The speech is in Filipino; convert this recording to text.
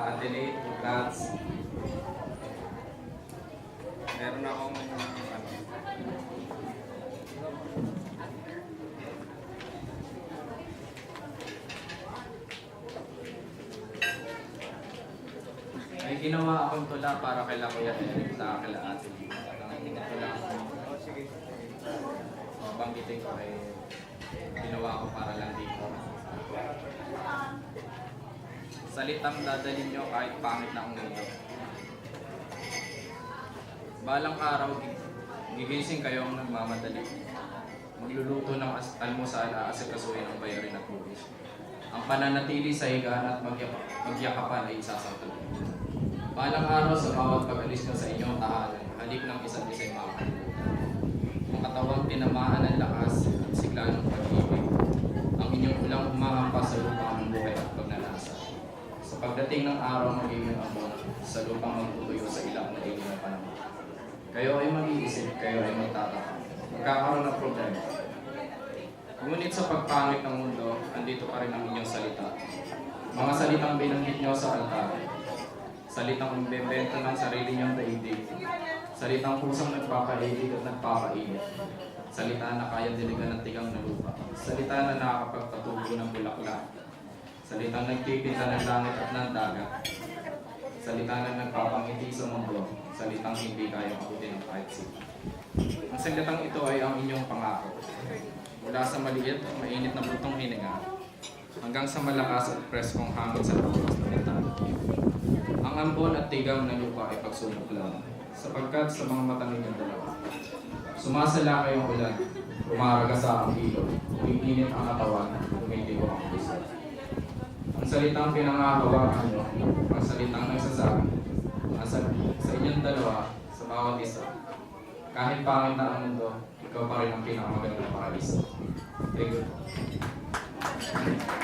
Adelaide, congrats. Meron akong may ginawa akong tula para kay Kuya Eric sa kila Ate Lina. Tula ako. Sige. Banggitin ko ay ginawa ko para lang dito. Salitang dadalhin nyo kahit pangit na ang mundo. Balang araw, gigising kayo ang nagmamadali. Magluluto ng almusal, aasikasuhin ang bayarin at buwis. Ang pananatili sa higaan at magyakapan ay isasatuloy. Balang araw sa bawat pag-alis nyo sa inyong tahanan, halik ng isa't isa'y makakalimutan. Ang katawang tinamaan ng lakas at sigla ng pag-ibig. Ang inyong ulang umahampas sa lupang ng buhay at pagnanasa. Sa pagdating ng araw, magiging abon sa lupang magtutuyo sa ilang na ilang na panahon. Kayo ay mag-iisip, kayo ay magtataka. Magkakaroon ng problema. Ngunit sa pagpangit ng mundo, andito pa rin ang inyong salita. Mga salitang binanggit nyo sa altar. Salitang umbebento ng sarili niyong daigdig. Salitang pusang nagpapaibig at nagpapainit. Salita na kaya diligan ng tigang na lupa. Salita na nakakapagpatubo ng bulaklak. Salitang nagpipinta ng langit at ng dagat. Salita na nagpapangiti sa mundo. Salitang hindi kayang abutin ng kahit sino. Ang salitang ito ay ang inyong pangako. Mula sa maliit at mainit na butong hininga hanggang sa malakas at preskong hangin sa bukas na bintana. Ang ambon at tigang ng lupa ay pagsulok lang, sapagkat sa mga mata ninyong dalawa. Sumasala kayong ulan, rumaragasa ang ilog, umiinit ang katawan, tumitigo ang puso. Ang salitang pinangahawakan nyo, ang salitang nagsasabi, sa inyong dalawa, sa bawat isa. Kahit pangit na ang mundo, ikaw pa rin ang pinakamagandang paraiso. Thank you.